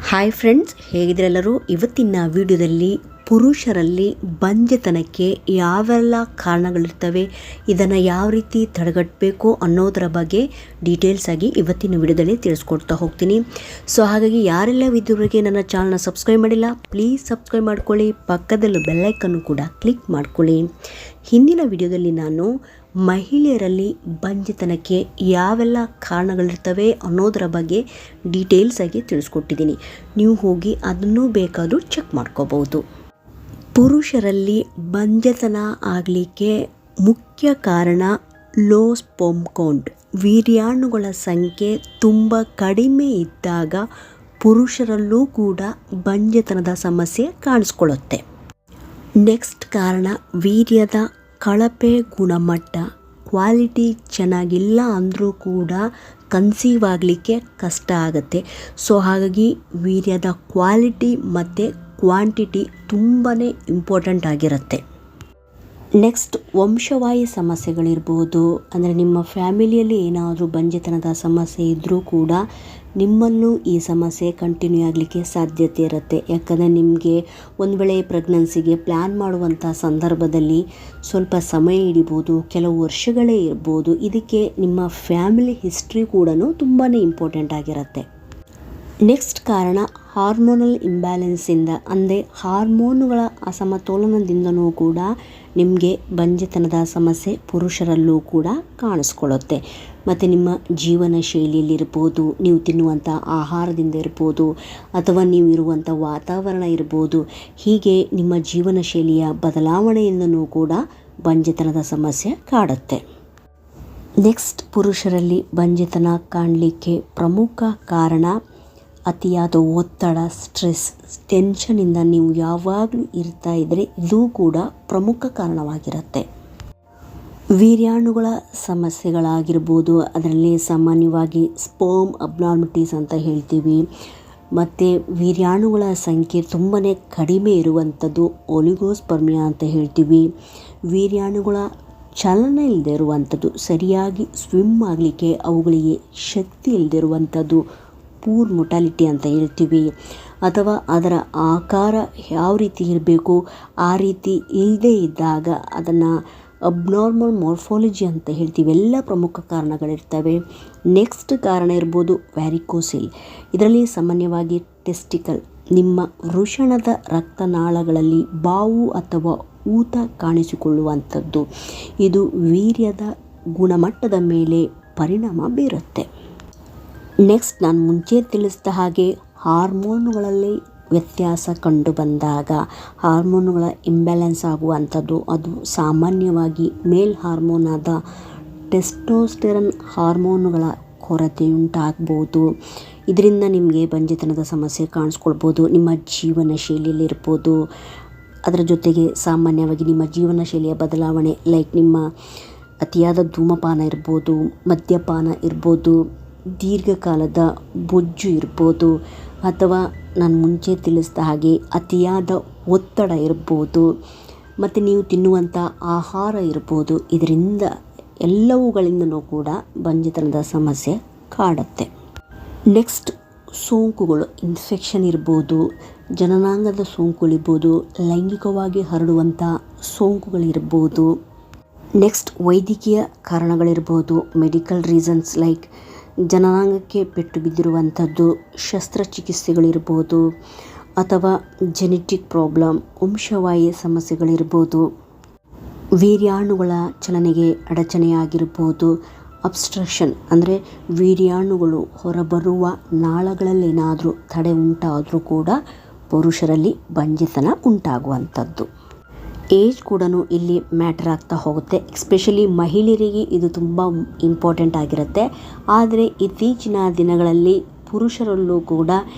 Hi friends, ಹೇಗಿದ್ರೆಲ್ಲರೂ. ಇವತ್ತಿನ ವಿಡಿಯೋದಲ್ಲಿ ಪುರುಷರಲ್ಲಿ ಬಂಜೆತನಕ್ಕೆ ಯಾವೆಲ್ಲ ಕಾರಣಗಳಿರ್ತವೆ, ಇದನ್ನು ಯಾವ ರೀತಿ ತಡೆಗಟ್ಟಬೇಕು ಅನ್ನೋದರ ಬಗ್ಗೆ ಡೀಟೇಲ್ಸ್ ಆಗಿ ಇವತ್ತಿನ ವಿಡಿಯೋದಲ್ಲಿ ತಿಳಿಸ್ಕೊಡ್ತಾ ಹೋಗ್ತೀನಿ. ಸೊ ಹಾಗಾಗಿ ಯಾರೆಲ್ಲ ಇದುವರೆಗೆ ನನ್ನ ಚಾನಲ್ನ ಸಬ್ಸ್ಕ್ರೈಬ್ ಮಾಡಿಲ್ಲ, ಪ್ಲೀಸ್ ಸಬ್ಸ್ಕ್ರೈಬ್ ಮಾಡ್ಕೊಳ್ಳಿ. ಪಕ್ಕದಲ್ಲೂ ಬೆಲ್ಲೈಕನ್ನು ಕೂಡ ಕ್ಲಿಕ್ ಮಾಡ್ಕೊಳ್ಳಿ. ಹಿಂದಿನ ವಿಡಿಯೋದಲ್ಲಿ ನಾನು ಮಹಿಳೆಯರಲ್ಲಿ ಬಂಜೆತನಕ್ಕೆ ಯಾವೆಲ್ಲ ಕಾರಣಗಳಿರ್ತವೆ ಅನ್ನೋದರ ಬಗ್ಗೆ ಡೀಟೇಲ್ಸ್ ಆಗಿ ತಿಳಿಸ್ಕೊಟ್ಟಿದ್ದೀನಿ. ನೀವು ಹೋಗಿ ಅದನ್ನು ಬೇಕಾದರೂ ಚೆಕ್ ಮಾಡ್ಕೋಬಹುದು. ಪುರುಷರಲ್ಲಿ ಬಂಜೆತನ ಆಗಲಿಕ್ಕೆ ಮುಖ್ಯ ಕಾರಣ ಲೋ ಸ್ಪರ್ಮ್ ಕೌಂಟ್. ವೀರ್ಯಾಣುಗಳ ಸಂಖ್ಯೆ ತುಂಬ ಕಡಿಮೆ ಇದ್ದಾಗ ಪುರುಷರಲ್ಲೂ ಕೂಡ ಬಂಜೆತನದ ಸಮಸ್ಯೆ ಕಾಣಿಸ್ಕೊಳ್ಳುತ್ತೆ. ನೆಕ್ಸ್ಟ್ ಕಾರಣ ವೀರ್ಯದ ಕಳಪೆ ಗುಣಮಟ್ಟ. ಕ್ವಾಲಿಟಿ ಚೆನ್ನಾಗಿಲ್ಲ ಅಂದರೂ ಕೂಡ ಕನ್ಸೀವ್ ಆಗಲಿಕ್ಕೆ ಕಷ್ಟ ಆಗುತ್ತೆ. ಸೊ ಹಾಗಾಗಿ ವೀರ್ಯದ ಕ್ವಾಲಿಟಿ ಮತ್ತು ಕ್ವಾಂಟಿಟಿ ತುಂಬಾ ಇಂಪಾರ್ಟೆಂಟ್ ಆಗಿರುತ್ತೆ. ನೆಕ್ಸ್ಟ್ ವಂಶವಾಹಿ ಸಮಸ್ಯೆಗಳಿರ್ಬೋದು. ಅಂದರೆ ನಿಮ್ಮ ಫ್ಯಾಮಿಲಿಯಲ್ಲಿ ಏನಾದರೂ ಬಂಜೆತನದ ಸಮಸ್ಯೆ ಇದ್ದರೂ ಕೂಡ ನಿಮ್ಮಲ್ಲೂ ಈ ಸಮಸ್ಯೆ ಕಂಟಿನ್ಯೂ ಆಗಲಿಕ್ಕೆ ಸಾಧ್ಯತೆ ಇರುತ್ತೆ. ಯಾಕಂದರೆ ನಿಮಗೆ ಒಂದು ವೇಳೆ ಪ್ರೆಗ್ನೆನ್ಸಿಗೆ ಪ್ಲ್ಯಾನ್ ಮಾಡುವಂಥ ಸಂದರ್ಭದಲ್ಲಿ ಸ್ವಲ್ಪ ಸಮಯ ಹಿಡಿಬೋದು, ಕೆಲವು ವರ್ಷಗಳೇ ಇರ್ಬೋದು. ಇದಕ್ಕೆ ನಿಮ್ಮ ಫ್ಯಾಮಿಲಿ ಹಿಸ್ಟ್ರಿ ಕೂಡ ತುಂಬಾ ಇಂಪಾರ್ಟೆಂಟ್ ಆಗಿರುತ್ತೆ. ನೆಕ್ಸ್ಟ್ ಕಾರಣ ಹಾರ್ಮೋನಲ್ ಇಂಬ್ಯಾಲೆನ್ಸಿಂದ, ಅಂದರೆ ಹಾರ್ಮೋನುಗಳ ಅಸಮತೋಲನದಿಂದನೂ ಕೂಡ ನಿಮಗೆ ಬಂಜೆತನದ ಸಮಸ್ಯೆ ಪುರುಷರಲ್ಲೂ ಕೂಡ ಕಾಣಿಸ್ಕೊಳ್ಳುತ್ತೆ. ಮತ್ತು ನಿಮ್ಮ ಜೀವನ ಶೈಲಿಯಲ್ಲಿರ್ಬೋದು, ನೀವು ತಿನ್ನುವಂಥ ಆಹಾರದಿಂದ ಇರ್ಬೋದು, ಅಥವಾ ನೀವು ಇರುವಂಥ ವಾತಾವರಣ ಇರ್ಬೋದು. ಹೀಗೆ ನಿಮ್ಮ ಜೀವನ ಶೈಲಿಯ ಬದಲಾವಣೆಯಿಂದನೂ ಕೂಡ ಬಂಜೆತನದ ಸಮಸ್ಯೆ ಕಾಡುತ್ತೆ. ನೆಕ್ಸ್ಟ್ ಪುರುಷರಲ್ಲಿ ಬಂಜೆತನ ಕಾಣಲಿಕ್ಕೆ ಪ್ರಮುಖ ಕಾರಣ ಅತಿಯಾದ ಒತ್ತಡ, ಸ್ಟ್ರೆಸ್, ಟೆನ್ಷನಿಂದ ನೀವು ಯಾವಾಗಲೂ ಇರ್ತಾ ಇದ್ದರೆ ಇದು ಕೂಡ ಪ್ರಮುಖ ಕಾರಣವಾಗಿರುತ್ತೆ. ವೀರ್ಯಾಣುಗಳ ಸಮಸ್ಯೆಗಳಾಗಿರ್ಬೋದು, ಅದರಲ್ಲಿ ಸಾಮಾನ್ಯವಾಗಿ ಸ್ಪರ್ಮ್ ಅಬ್ನಾರ್ಮಿಟೀಸ್ ಅಂತ ಹೇಳ್ತೀವಿ. ಮತ್ತು ವೀರ್ಯಾಣುಗಳ ಸಂಖ್ಯೆ ತುಂಬಾ ಕಡಿಮೆ ಇರುವಂಥದ್ದು ಒಲಿಗೋಸ್ಪರ್ಮಿಯಾ ಅಂತ ಹೇಳ್ತೀವಿ. ವೀರ್ಯಾಣುಗಳ ಚಲನ ಇಲ್ಲದೆ ಇರುವಂಥದ್ದು, ಸರಿಯಾಗಿ ಸ್ವಿಮ್ ಆಗಲಿಕ್ಕೆ ಅವುಗಳಿಗೆ ಶಕ್ತಿ ಇಲ್ಲದೆ ಇರುವಂಥದ್ದು ಪೂರ್ ಮೊಟಾಲಿಟಿ ಅಂತ ಹೇಳ್ತೀವಿ. ಅಥವಾ ಅದರ ಆಕಾರ ಯಾವ ರೀತಿ ಇರಬೇಕು ಆ ರೀತಿ ಇಲ್ಲದೇ ಇದ್ದಾಗ ಅದನ್ನು ಅಬ್ನಾರ್ಮಲ್ ಮಾರ್ಫಾಲಜಿ ಅಂತ ಹೇಳ್ತೀವಿ. ಎಲ್ಲ ಪ್ರಮುಖ ಕಾರಣಗಳಿರ್ತವೆ. ನೆಕ್ಸ್ಟ್ ಕಾರಣ ಇರ್ಬೋದು ವ್ಯಾರಿಕೋಸಿಲ್. ಇದರಲ್ಲಿ ಸಾಮಾನ್ಯವಾಗಿ ಟೆಸ್ಟಿಕಲ್, ನಿಮ್ಮ ವೃಷಣದ ರಕ್ತನಾಳಗಳಲ್ಲಿ ಬಾವು ಅಥವಾ ಊತ ಕಾಣಿಸಿಕೊಳ್ಳುವಂಥದ್ದು. ಇದು ವೀರ್ಯದ ಗುಣಮಟ್ಟದ ಮೇಲೆ ಪರಿಣಾಮ ಬೀರುತ್ತೆ. ನೆಕ್ಸ್ಟ್ ನಾನು ಮುಂಚೆ ತಿಳಿಸಿದ ಹಾಗೆ ಹಾರ್ಮೋನುಗಳಲ್ಲಿ ವ್ಯತ್ಯಾಸ ಕಂಡು ಬಂದಾಗ, ಹಾರ್ಮೋನುಗಳ ಇಂಬ್ಯಾಲೆನ್ಸ್ ಆಗುವಂಥದ್ದು, ಅದು ಸಾಮಾನ್ಯವಾಗಿ ಮೇಲ್ ಹಾರ್ಮೋನಾದ ಟೆಸ್ಟೋಸ್ಟೆರಾನ್ ಹಾರ್ಮೋನುಗಳ ಕೊರತೆಯುಂಟಾಗ್ಬೋದು. ಇದರಿಂದ ನಿಮಗೆ ಬಂಜೆತನದ ಸಮಸ್ಯೆ ಕಾಣಿಸ್ಕೊಳ್ಬೋದು. ನಿಮ್ಮ ಜೀವನ ಶೈಲಿಯಲ್ಲಿರ್ಬೋದು, ಅದರ ಜೊತೆಗೆ ಸಾಮಾನ್ಯವಾಗಿ ನಿಮ್ಮ ಜೀವನ ಶೈಲಿಯ ಬದಲಾವಣೆ, ಲೈಕ್ ನಿಮ್ಮ ಅತಿಯಾದ ಧೂಮಪಾನ ಇರ್ಬೋದು, ಮದ್ಯಪಾನ ಇರ್ಬೋದು, ದೀರ್ಘಕಾಲದ ಬೊಜ್ಜು ಇರ್ಬೋದು, ಅಥವಾ ನಾನು ಮುಂಚೆ ತಿಳಿಸಿದ ಹಾಗೆ ಅತಿಯಾದ ಒತ್ತಡ ಇರ್ಬೋದು, ಮತ್ತು ನೀವು ತಿನ್ನುವಂಥ ಆಹಾರ ಇರ್ಬೋದು. ಇದರಿಂದ ಎಲ್ಲವುಗಳಿಂದನೂ ಕೂಡ ಬಂಜೆತನದ ಸಮಸ್ಯೆ ಕಾಡುತ್ತೆ. ನೆಕ್ಸ್ಟ್ ಸೋಂಕುಗಳು, ಇನ್ಫೆಕ್ಷನ್ ಇರ್ಬೋದು, ಜನನಾಂಗದ ಸೋಂಕುಗಳಿರ್ಬೋದು, ಲೈಂಗಿಕವಾಗಿ ಹರಡುವಂಥ ಸೋಂಕುಗಳಿರ್ಬೋದು. ನೆಕ್ಸ್ಟ್ ವೈದ್ಯಕೀಯ ಕಾರಣಗಳಿರ್ಬೋದು, ಮೆಡಿಕಲ್ ರೀಸನ್ಸ್ ಲೈಕ್ ಜನನಾಂಗಕ್ಕೆ ಪೆಟ್ಟು ಬಿದ್ದಿರುವಂಥದ್ದು, ಶಸ್ತ್ರಚಿಕಿತ್ಸೆಗಳಿರ್ಬೋದು, ಅಥವಾ ಜೆನೆಟಿಕ್ ಪ್ರಾಬ್ಲಮ್, ವಂಶವಾಹಿ ಸಮಸ್ಯೆಗಳಿರ್ಬೋದು, ವೀರ್ಯಾಣುಗಳ ಚಲನೆಗೆ ಅಡಚಣೆಯಾಗಿರ್ಬೋದು, ಅಬ್ಸ್ಟ್ರಕ್ಷನ್ ಅಂದರೆ ವೀರ್ಯಾಣುಗಳು ಹೊರಬರುವ ನಾಳಗಳಲ್ಲೇನಾದರೂ ತಡೆ ಉಂಟಾದರೂ ಕೂಡ ಪುರುಷರಲ್ಲಿ ಬಂಜೆತನ ಉಂಟಾಗುವಂಥದ್ದು. ಏಜ್ ಕೂಡ ಇಲ್ಲಿ ಮ್ಯಾಟರ್ ಆಗ್ತಾ ಹೋಗುತ್ತೆ. ಎಸ್ಪೆಷಲಿ ಮಹಿಳೆಯರಿಗೆ ಇದು ತುಂಬ ಇಂಪಾರ್ಟೆಂಟ್ ಆಗಿರುತ್ತೆ. ಆದರೆ ಇತ್ತೀಚಿನ ದಿನಗಳಲ್ಲಿ ಪುರುಷರಲ್ಲೂ ಕೂಡ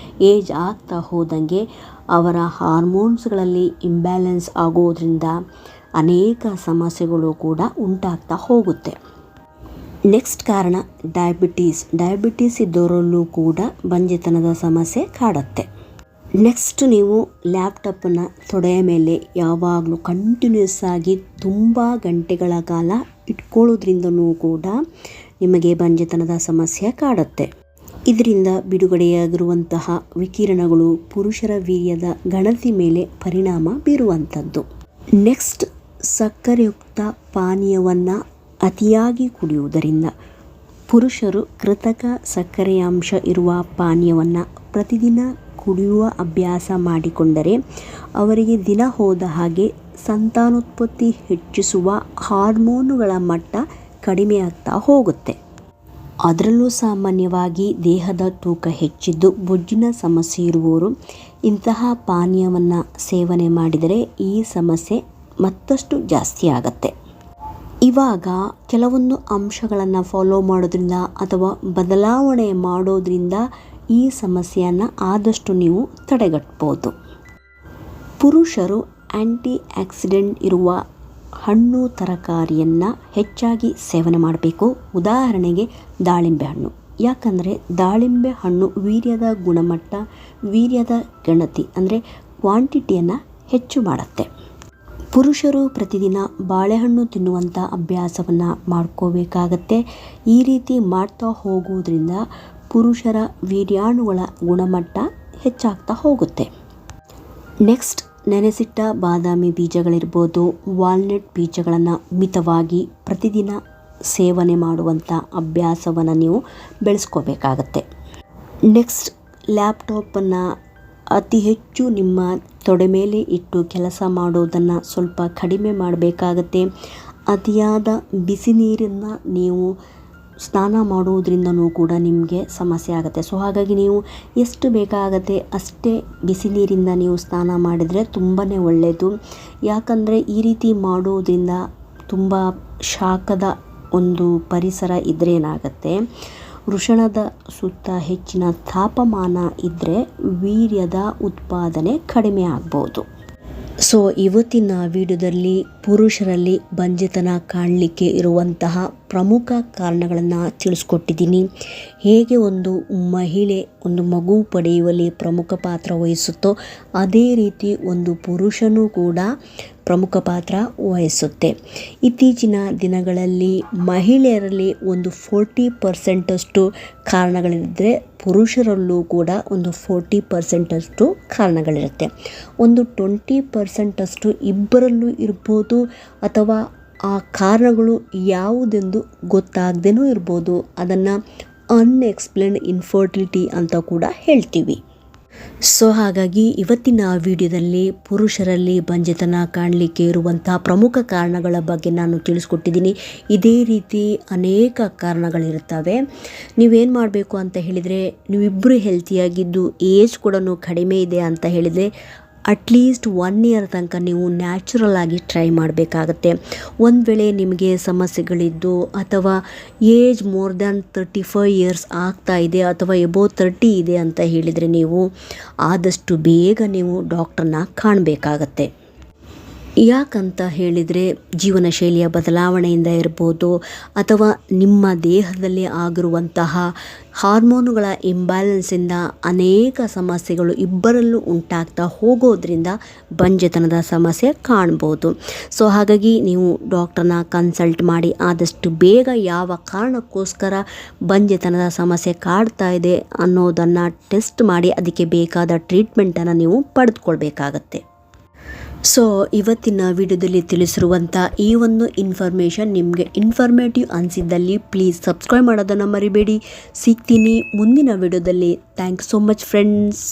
ಏಜ್ ಆಗ್ತಾ ಹೋದಂಗೆ ಅವರ ಹಾರ್ಮೋನ್ಸ್ಗಳಲ್ಲಿ ಇಂಬ್ಯಾಲೆನ್ಸ್ ಆಗೋದ್ರಿಂದ ಅನೇಕ ಸಮಸ್ಯೆಗಳು ಕೂಡ ಉಂಟಾಗ್ತಾ ಹೋಗುತ್ತೆ. ನೆಕ್ಸ್ಟ್ ಕಾರಣ ಡಯಾಬಿಟೀಸ್ ಇದ್ದವರಲ್ಲೂ ಕೂಡ ಬಂಜೆತನದ ಸಮಸ್ಯೆ ಕಾಡುತ್ತೆ. ನೆಕ್ಸ್ಟ್ ನೀವು ಲ್ಯಾಪ್ಟಾಪನ್ನು ತೊಡೆಯ ಮೇಲೆ ಯಾವಾಗಲೂ ಕಂಟಿನ್ಯೂಸ್ ಆಗಿ ತುಂಬ ಗಂಟೆಗಳ ಕಾಲ ಇಟ್ಕೊಳ್ಳೋದ್ರಿಂದನೂ ಕೂಡ ನಿಮಗೆ ಬಂಜೆತನದ ಸಮಸ್ಯೆ ಕಾಡುತ್ತೆ. ಇದರಿಂದ ಬಿಡುಗಡೆಯಾಗಿರುವಂತಹ ವಿಕಿರಣಗಳು ಪುರುಷರ ವೀರ್ಯದ ಗಣತಿ ಮೇಲೆ ಪರಿಣಾಮ ಬೀರುವಂಥದ್ದು. ನೆಕ್ಸ್ಟ್, ಸಕ್ಕರೆಯುಕ್ತ ಪಾನೀಯವನ್ನು ಅತಿಯಾಗಿ ಕುಡಿಯುವುದರಿಂದ ಪುರುಷರು ಕೃತಕ ಸಕ್ಕರೆಯಾಂಶ ಇರುವ ಪಾನೀಯವನ್ನು ಪ್ರತಿದಿನ ಕುಡಿಯುವ ಅಭ್ಯಾಸ ಮಾಡಿಕೊಂಡರೆ ಅವರಿಗೆ ದಿನ ಹೋದ ಹಾಗೆ ಸಂತಾನೋತ್ಪತ್ತಿ ಹೆಚ್ಚಿಸುವ ಹಾರ್ಮೋನುಗಳ ಮಟ್ಟ ಕಡಿಮೆಯಾಗ್ತಾ ಹೋಗುತ್ತೆ. ಅದರಲ್ಲೂ ಸಾಮಾನ್ಯವಾಗಿ ದೇಹದ ತೂಕ ಹೆಚ್ಚಿದ್ದು ಬೊಜ್ಜಿನ ಸಮಸ್ಯೆ ಇರುವವರು ಇಂತಹ ಪಾನೀಯವನ್ನು ಸೇವನೆ ಮಾಡಿದರೆ ಈ ಸಮಸ್ಯೆ ಮತ್ತಷ್ಟು ಜಾಸ್ತಿ ಆಗತ್ತೆ. ಇವಾಗ ಕೆಲವೊಂದು ಅಂಶಗಳನ್ನು ಫಾಲೋ ಮಾಡೋದ್ರಿಂದ ಅಥವಾ ಬದಲಾವಣೆ ಮಾಡೋದ್ರಿಂದ ಈ ಸಮಸ್ಯೆಯನ್ನು ಆದಷ್ಟು ನೀವು ತಡೆಗಟ್ಬೋದು. ಪುರುಷರು ಆ್ಯಂಟಿ ಆಕ್ಸಿಡೆಂಟ್ ಇರುವ ಹಣ್ಣು ತರಕಾರಿಯನ್ನು ಹೆಚ್ಚಾಗಿ ಸೇವನೆ ಮಾಡಬೇಕು. ಉದಾಹರಣೆಗೆ ದಾಳಿಂಬೆ ಹಣ್ಣು. ಯಾಕಂದರೆ ದಾಳಿಂಬೆ ಹಣ್ಣು ವೀರ್ಯದ ಗುಣಮಟ್ಟ, ವೀರ್ಯದ ಗಣತಿ ಅಂದರೆ ಕ್ವಾಂಟಿಟಿಯನ್ನು ಹೆಚ್ಚು ಮಾಡುತ್ತೆ. ಪುರುಷರು ಪ್ರತಿದಿನ ಬಾಳೆಹಣ್ಣು ತಿನ್ನುವಂಥ ಅಭ್ಯಾಸವನ್ನು ಮಾಡ್ಕೋಬೇಕಾಗತ್ತೆ. ಈ ರೀತಿ ಮಾಡ್ತಾ ಹೋಗೋದ್ರಿಂದ ಪುರುಷರ ವೀರ್ಯಾಣುಗಳ ಗುಣಮಟ್ಟ ಹೆಚ್ಚಾಗ್ತಾ ಹೋಗುತ್ತೆ. ನೆಕ್ಸ್ಟ್, ನೆನೆಸಿಟ್ಟ ಬಾದಾಮಿ ಬೀಜಗಳಿರ್ಬೋದು, ವಾಲ್ನಟ್ ಬೀಜಗಳನ್ನು ಮಿತವಾಗಿ ಪ್ರತಿದಿನ ಸೇವನೆ ಮಾಡುವಂಥ ಅಭ್ಯಾಸವನ್ನು ನೀವು ಬೆಳೆಸ್ಕೋಬೇಕಾಗತ್ತೆ. ನೆಕ್ಸ್ಟ್, ಲ್ಯಾಪ್ಟಾಪನ್ನು ಅತಿ ಹೆಚ್ಚು ನಿಮ್ಮ ತೊಡೆ ಮೇಲೆ ಇಟ್ಟು ಕೆಲಸ ಮಾಡೋದನ್ನು ಸ್ವಲ್ಪ ಕಡಿಮೆ ಮಾಡಬೇಕಾಗತ್ತೆ. ಅತಿಯಾದ ಬಿಸಿ ನೀರನ್ನು ನೀವು ಸ್ನಾನ ಮಾಡುವುದರಿಂದನೂ ಕೂಡ ನಿಮಗೆ ಸಮಸ್ಯೆ ಆಗುತ್ತೆ. ಸೊ ಹಾಗಾಗಿ ನೀವು ಎಷ್ಟು ಬೇಕಾಗತ್ತೆ ಅಷ್ಟೇ ಬಿಸಿ ನೀರಿಂದ ನೀವು ಸ್ನಾನ ಮಾಡಿದರೆ ತುಂಬಾ ಒಳ್ಳೆಯದು. ಯಾಕಂದರೆ ಈ ರೀತಿ ಮಾಡೋದ್ರಿಂದ ತುಂಬ ಶಾಖದ ಒಂದು ಪರಿಸರ ಇದ್ದರೆ ಏನಾಗುತ್ತೆ, ವೃಷಣದ ಸುತ್ತ ಹೆಚ್ಚಿನ ತಾಪಮಾನ ಇದ್ದರೆ ವೀರ್ಯದ ಉತ್ಪಾದನೆ ಕಡಿಮೆ ಆಗ್ಬೋದು. ಸೊ ಇವತ್ತಿನ ವಿಡಿಯೋದಲ್ಲಿ ಪುರುಷರಲ್ಲಿ ಬಂಜೆತನ ಕಾಣಲಿಕ್ಕೆ ಇರುವಂತಹ ಪ್ರಮುಖ ಕಾರಣಗಳನ್ನು ತಿಳಿಸ್ಕೊಟ್ಟಿದ್ದೀನಿ. ಹೇಗೆ ಒಂದು ಮಹಿಳೆ ಒಂದು ಮಗು ಪಡೆಯುವಲ್ಲಿ ಪ್ರಮುಖ ಪಾತ್ರ ವಹಿಸುತ್ತೋ ಅದೇ ರೀತಿ ಒಂದು ಪುರುಷನೂ ಕೂಡ ಪ್ರಮುಖ ಪಾತ್ರ ವಹಿಸುತ್ತೆ. ಇತ್ತೀಚಿನ ದಿನಗಳಲ್ಲಿ ಮಹಿಳೆಯರಲ್ಲಿ ಒಂದು 40% ಕಾರಣಗಳಿದ್ದರೆ ಪುರುಷರಲ್ಲೂ ಕೂಡ ಒಂದು 40% ಕಾರಣಗಳಿರುತ್ತೆ. ಒಂದು 20% ಇಬ್ಬರಲ್ಲೂ ಇರ್ಬೋದು, ಅಥವಾ ಆ ಕಾರಣಗಳು ಯಾವುದೆಂದು ಗೊತ್ತಾಗದೇನೂ ಇರ್ಬೋದು. ಅದನ್ನು ಅನ್ಎಕ್ಸ್ಪ್ಲೇನ್ಡ್ ಇನ್ಫರ್ಟಿಲಿಟಿ ಅಂತ ಕೂಡ ಹೇಳ್ತೀವಿ. ಸೊ ಹಾಗಾಗಿ ಇವತ್ತಿನ ವಿಡಿಯೋದಲ್ಲಿ ಪುರುಷರಲ್ಲಿ ಬಂಜೆತನ ಕಾಣಲಿಕ್ಕೆ ಇರುವಂತಹ ಪ್ರಮುಖ ಕಾರಣಗಳ ಬಗ್ಗೆ ನಾನು ತಿಳಿಸ್ಕೊಟ್ಟಿದ್ದೀನಿ. ಇದೇ ರೀತಿ ಅನೇಕ ಕಾರಣಗಳಿರ್ತವೆ. ನೀವೇನು ಮಾಡಬೇಕು ಅಂತ ಹೇಳಿದರೆ, ನೀವಿಬ್ಬರು ಹೆಲ್ತಿಯಾಗಿದ್ದು ಏಜ್ ಕೂಡ ಕಡಿಮೆ ಇದೆ ಅಂತ ಹೇಳಿದರೆ ಅಟ್ಲೀಸ್ಟ್ 1 ಇಯರ್ ತನಕ ನೀವು ನ್ಯಾಚುರಲ್ ಆಗಿ ಟ್ರೈ ಮಾಡಬೇಕಾಗತ್ತೆ. ಒಂದು ವೇಳೆ ನಿಮಗೆ ಸಮಸ್ಯೆಗಳಿದ್ದು ಅಥವಾ ಏಜ್ ಮೋರ್ ದ್ಯಾನ್ 35 ಇಯರ್ಸ್ ಆಗ್ತಾ ಇದೆ ಅಥವಾ ಎಬೋ 30 ಇದೆ ಅಂತ ಹೇಳಿದರೆ ನೀವು ಆದಷ್ಟು ಬೇಗ ನೀವು ಡಾಕ್ಟರ್ನ ಕಾಣಬೇಕಾಗತ್ತೆ. ಯಾಕಂತ ಹೇಳಿದರೆ ಜೀವನ ಶೈಲಿಯ ಬದಲಾವಣೆಯಿಂದ ಇರ್ಬೋದು, ಅಥವಾ ನಿಮ್ಮ ದೇಹದಲ್ಲಿ ಆಗಿರುವಂತಹ ಹಾರ್ಮೋನುಗಳ ಇಂಬ್ಯಾಲೆನ್ಸಿಂದ ಅನೇಕ ಸಮಸ್ಯೆಗಳು ಇಬ್ಬರಲ್ಲೂ ಉಂಟಾಗ್ತಾ ಹೋಗೋದ್ರಿಂದ ಬಂಜೆತನದ ಸಮಸ್ಯೆ ಕಾಣ್ಬೋದು. ಸೊ ಹಾಗಾಗಿ ನೀವು ಡಾಕ್ಟರ್ನ ಕನ್ಸಲ್ಟ್ ಮಾಡಿ ಆದಷ್ಟು ಬೇಗ ಯಾವ ಕಾರಣಕ್ಕೋಸ್ಕರ ಬಂಜೆತನದ ಸಮಸ್ಯೆ ಕಾಡ್ತಾ ಇದೆ ಅನ್ನೋದನ್ನು ಟೆಸ್ಟ್ ಮಾಡಿ ಅದಕ್ಕೆ ಬೇಕಾದ ಟ್ರೀಟ್ಮೆಂಟನ್ನು ನೀವು ಪಡೆದುಕೊಳ್ಬೇಕಾಗತ್ತೆ. ಸೊ ಇವತ್ತಿನ ವಿಡಿಯೋದಲ್ಲಿ ತಿಳಿಸಿರುವಂಥ ಈ ಒಂದು ಇನ್ಫಾರ್ಮೇಷನ್ ನಿಮಗೆ ಇನ್ಫಾರ್ಮೇಟಿವ್ ಅನಿಸಿದ್ದಲ್ಲಿ ಪ್ಲೀಸ್ ಸಬ್ಸ್ಕ್ರೈಬ್ ಮಾಡೋದನ್ನು ಮರಿಬೇಡಿ. ಸಿಗ್ತೀನಿ ಮುಂದಿನ ವಿಡಿಯೋದಲ್ಲಿ. Thanks so much friends.